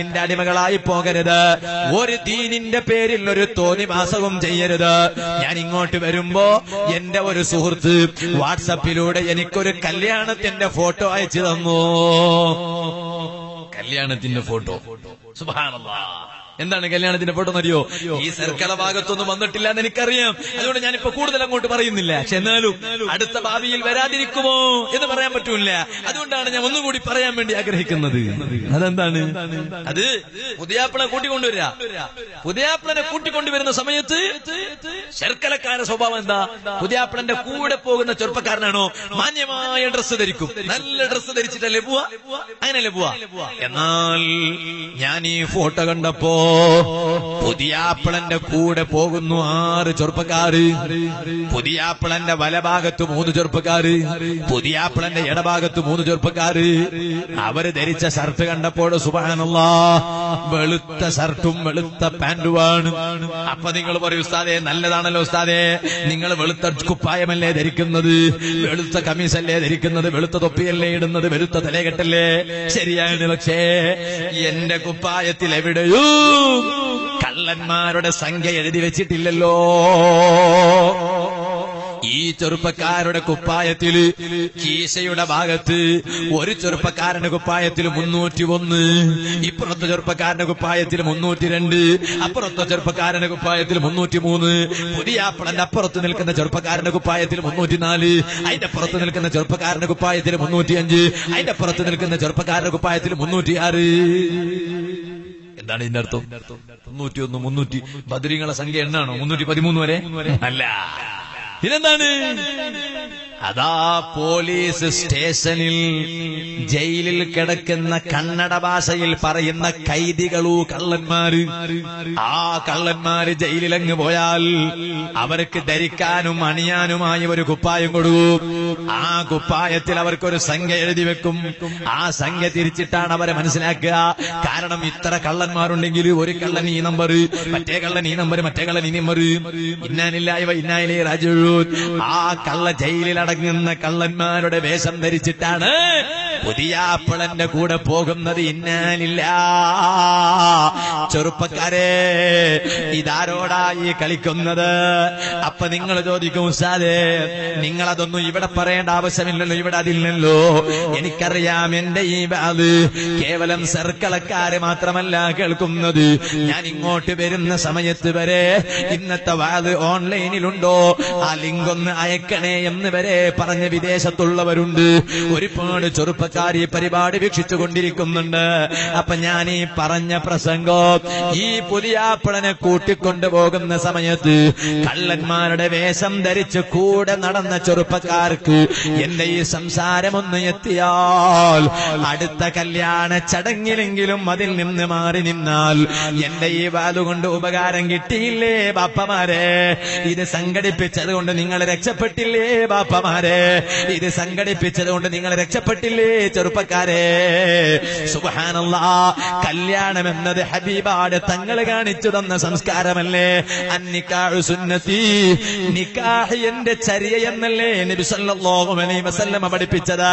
ിന്റെ അടിമകളായി പോകരുത്. ഒരു ദീനിന്റെ പേരിൽ ഒരു തോന്നിവാസവും ചെയ്യരുത്. ഞാൻ ഇങ്ങോട്ട് വരുമ്പോ എന്റെ ഒരു സുഹൃത്ത് വാട്സപ്പിലൂടെ എനിക്കൊരു കല്യാണത്തിന്റെ ഫോട്ടോ അയച്ചു തന്നു. കല്യാണത്തിന്റെ ഫോട്ടോ. സുബ്ഹാനല്ലാഹ്. എന്താണ് കല്യാണത്തിന്റെ ഫോട്ടോ എന്നറിയോ? ഈ സർക്കള ഭാഗത്തൊന്നും വന്നിട്ടില്ല എന്ന് എനിക്കറിയാം. അതുകൊണ്ട് ഞാനിപ്പോ കൂടുതൽ അങ്ങോട്ട് പറയുന്നില്ല. പക്ഷെ എന്നാലും അടുത്ത ഭാവിയിൽ വരാതിരിക്കുമോ എന്ന് പറയാൻ പറ്റൂല. അതുകൊണ്ടാണ് ഞാൻ ഒന്നുകൂടി പറയാൻ വേണ്ടി ആഗ്രഹിക്കുന്നത്. അതെന്താണ്? അത് പുതിയാപ്പിളെ കൂട്ടിക്കൊണ്ടുവരിക. പുതിയാപ്പിളനെ കൂട്ടിക്കൊണ്ടുവരുന്ന സമയത്ത് ശർക്കലക്കാരുടെ സ്വഭാവം എന്താ? പുതിയാപ്പിളന്റെ കൂടെ പോകുന്ന ചെറുപ്പക്കാരനാണോ മാന്യമായ ഡ്രസ്സ് ധരിക്കും. നല്ല ഡ്രസ്സ് ധരിച്ചിട്ടല്ലേ പോവാ? അങ്ങനെയല്ലേ പോവാ? എന്നാൽ ഞാൻ ഈ ഫോട്ടോ കണ്ടപ്പോ പുതിയാപ്പിളന്റെ കൂടെ പോകുന്നു 6 ചെറുപ്പക്കാര്. പുതിയാപ്പിളന്റെ വലഭാഗത്ത് 3 ചെറുപ്പക്കാര്, പുതിയാപ്പിളന്റെ ഇടഭാഗത്ത് 3 ചെറുപ്പക്കാര്. അവര് ധരിച്ച ഷർട്ട് കണ്ടപ്പോൾ സുബ്ഹാനല്ലാഹ്, വെളുത്ത ഷർട്ടും വെളുത്ത പാന്റുമാണ്. അപ്പൊ നിങ്ങൾ പറയും, ഉസ്താദേ നല്ലതാണല്ലോ ഉസ്താദേ, നിങ്ങൾ വെളുത്ത കുപ്പായമല്ലേ ധരിക്കുന്നത്, വെളുത്ത കമീസല്ലേ ധരിക്കുന്നത്, വെളുത്ത തൊപ്പിയല്ലേ ഇടുന്നത്, വെളുത്ത തലകെട്ടല്ലേ? ശരിയാണ്. പക്ഷേ എന്റെ കുപ്പായത്തിൽ എവിടെയോ കള്ളന്മാരുടെ സംഖ്യ എഴുതി വെച്ചിട്ടില്ലല്ലോ. ഈ ചെറുപ്പക്കാരുടെ കുപ്പായത്തിൽ കീശയുടെ ഭാഗത്ത് ഒരു ചെറുപ്പക്കാരന്റെ കുപ്പായത്തിൽ 301, ഇപ്പുറത്തെ ചെറുപ്പക്കാരന്റെ കുപ്പായത്തിൽ 302, അപ്പുറത്തെ ചെറുപ്പക്കാരന്റെ കുപ്പായത്തിൽ 303, പുതിയാപ്പിളന്റെ അപ്പുറത്ത് നിൽക്കുന്ന ചെറുപ്പക്കാരന്റെ കുപ്പായത്തിൽ 304, അതിന്റെ പുറത്ത് നിൽക്കുന്ന ചെറുപ്പക്കാരന്റെ കുപ്പായത്തിൽ 305, അതിന്റെ പുറത്ത് നിൽക്കുന്ന ചെറുപ്പക്കാരന്റെ കുപ്പായത്തിൽ 306. എന്താണ് ഇതിന്റെ അർത്ഥം? 301, 300 ബദരീങ്ങളെ സംഖ്യ എണ്ണാണോ? 313 വരെ അല്ല. ഇതെന്താണ്? അതാ പോലീസ് സ്റ്റേഷനിൽ ജയിലിൽ കിടക്കുന്ന കന്നഡ ഭാഷയിൽ പറയുന്ന കൈദികളൂ കള്ളന്മാര്. ആ കള്ളന്മാര് ജയിലിലങ്ങ് പോയാൽ അവർക്ക് ധരിക്കാനും അണിയാനുമായി ഒരു കുപ്പായം കൊടുക്കും. ആ കുപ്പായത്തിൽ അവർക്കൊരു സംഖ്യ എഴുതി വെക്കും. ആ സംഖ്യ തിരിച്ചിട്ടാണ് അവരെ മനസ്സിലാക്കുക. കാരണം ഇത്ര കള്ളന്മാരുണ്ടെങ്കിൽ ഒരു കള്ളൻ ഈ നമ്പർ, മറ്റേ കള്ളൻ ഈ നമ്പർ, മറ്റേ കള്ളൻ ഈ നമ്പർ. ഇന്നാലില്ലാഹി വ ഇന്നാ ഇലൈഹി റാജിഊൻ. ആ കള്ള ജയിലിൽ അടങ്ങുന്ന കള്ളന്മാരുടെ വേഷം ധരിച്ചിട്ടാണ് പുതിയാപ്പിളന്റെ കൂടെ പോകുന്നത്. ഇന്നാലില്ലാഹ്. ചെറുപ്പക്കാരെ, ഇതാരോടായി കളിക്കുന്നത്? അപ്പൊ നിങ്ങൾ ചോദിക്കും, ഉസ്താദേ നിങ്ങളതൊന്നും ഇവിടെ പറയേണ്ട ആവശ്യമില്ലല്ലോ, ഇവിടെ അതില്ലല്ലോ. എനിക്കറിയാം. എന്റെ ഈ വാത് കേവലം സർക്കളക്കാര് മാത്രമല്ല കേൾക്കുന്നത്. ഞാൻ ഇങ്ങോട്ട് വരുന്ന സമയത്ത് വരെ ഇന്നത്തെ വാത് ഓൺലൈനിലുണ്ടോ, ആ ലിങ്ക് ഒന്ന് അയക്കണേ എന്ന് വരെ പറഞ്ഞ വിദേശത്തുള്ളവരുണ്ട്. ഒരുപാട് ചെറുപ്പക്കാർ ഈ പരിപാടി വീക്ഷിച്ചുകൊണ്ടിരിക്കുന്നുണ്ട്. അപ്പൊ ഞാൻ ഈ പറഞ്ഞ പ്രസംഗം ഈ പുതിയാപ്പിളനെ കൂട്ടിക്കൊണ്ടുപോകുന്ന സമയത്ത് കള്ളന്മാരുടെ വേഷം ധരിച്ച് കൂടെ നടന്ന ചെറുപ്പക്കാർക്ക് എന്റെ ഈ സംസാരമൊന്ന് എത്തിയാൽ, അടുത്ത കല്യാണ ചടങ്ങിലെങ്കിലും അതിൽ നിന്ന് മാറി നിന്നാൽ എന്റെ ഈ വാതുകൊണ്ട് ഉപകാരം കിട്ടിയില്ലേ ബാപ്പമാരെ? ഇത് സംഘടിപ്പിച്ചത് കൊണ്ട് നിങ്ങൾ രക്ഷപ്പെട്ടില്ലേ ബാപ്പമാരെ? ഇത് സംഘടിപ്പിച്ചത് കൊണ്ട് നിങ്ങൾ രക്ഷപ്പെട്ടില്ലേ ചെറുപ്പക്കാരെ? സുബ്ഹാനല്ലാഹ്. കല്യാണം എന്നത് ഹബീബാടെ തങ്ങൾ കാണിച്ചു തന്ന സംസ്കാരമല്ലേ? അന്നിക്കാഹു സുന്നത്തി, നിക്കാഹ് എന്റെ ചര്യ എന്നല്ലേ നബി സല്ലല്ലാഹു അലൈഹി വസല്ലം പഠിപ്പിച്ചത്.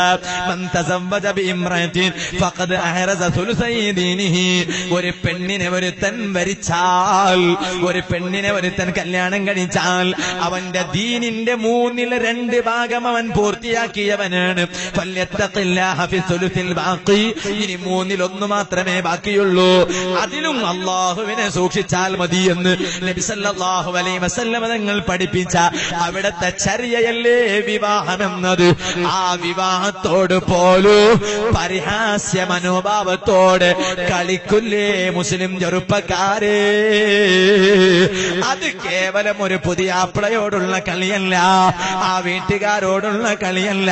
മൻ തസവ്വജ ബിഇംറഅത്തിൻ ഫഖദ് അഹ്റസ സുലുസൈ ദീനിഹി. ഒരു പെണ്ണിനെ ഒരുത്തൻ വരിച്ചാൽ, ഒരു പെണ്ണിനെ ഒരുത്തൻ കല്യാണം കഴിച്ചാൽ അവന്റെ ദീനിന്റെ 2/3 ഭാഗം അവൻ പൂർത്തിയാക്കിയവനാണ്. ഫല്യത്തഖില്ലാഹ ഫി സുലുസിൽ ബാഖി. ഇനി 1/3 മാത്രമേ ബാക്കിയുള്ളൂ. അതിലും അല്ലാഹുവിനെ സൂക്ഷിച്ചാൽ മതി എന്ന് നബി സല്ലല്ലാഹു അലൈഹി വസല്ലം തങ്ങൾ പഠിപ്പിച്ച അവിടത്തെ ചര്യയല്ലേ വിവാഹമെന്നത്. ആ വിവാഹത്തോട് പോലും പരിഹാസ്യ മനോഭാവത്തോടെ കളിക്കില്ലേ മുസ്ലിം ചെറുപ്പക്കാരെ? അത് കേവലം ഒരു പുതിയാപ്പിളയോടുള്ള കളിയല്ല, ആ വീട്ടുകാരോടുള്ള കളിയല്ല,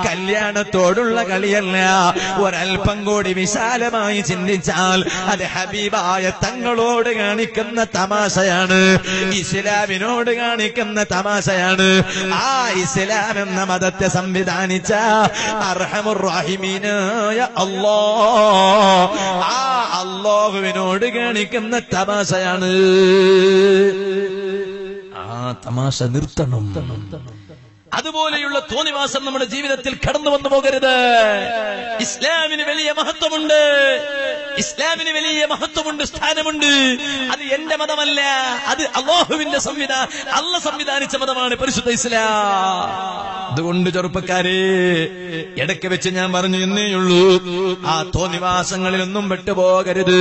കല്യാണത്തോടുള്ള കളിയല്ല. ഒരൽപ്പം കൂടി വിശാലമായി ചിന്തിച്ചാൽ അത് ഹബീബായ തങ്ങളോട് കാണിക്കുന്ന തമാശയാണ്, ഇസ്ലാമിനോട് കാണിക്കുന്ന തമാശയാണ്. ആ ഇസ്ലാം എന്ന മതത്തെ സംവിധാനിച്ച അർഹമുർ റഹീമീനായ അല്ലാഹ്, ആ അല്ലാഹുവിനോട് കാണിക്കുന്ന തമാശയാണ്. ആ തമാശ നിർത്തണം. അതുപോലെയുള്ള തോന്നിവാസം നമ്മുടെ ജീവിതത്തിൽ കടന്നു വന്നു പോകരുത്. ഇസ്ലാമിന് വലിയ മഹത്വമുണ്ട്, ഇസ്ലാമിന് വലിയ മഹത്വമുണ്ട്, സ്ഥാനമുണ്ട്. അത് എന്റെ മതമല്ല, അത് അല്ലാഹുവിന്റെ അല്ലാഹു സംവിധാനിച്ച മതമാണ് പരിശുദ്ധ ഇസ്ലാം. അതുകൊണ്ട് ചെറുപ്പക്കാരെ, ഇടയ്ക്ക് വെച്ച് ഞാൻ പറഞ്ഞു എന്നേയുള്ളൂ, ആ തോന്നിവാസങ്ങളിലൊന്നും പെട്ടുപോകരുത്.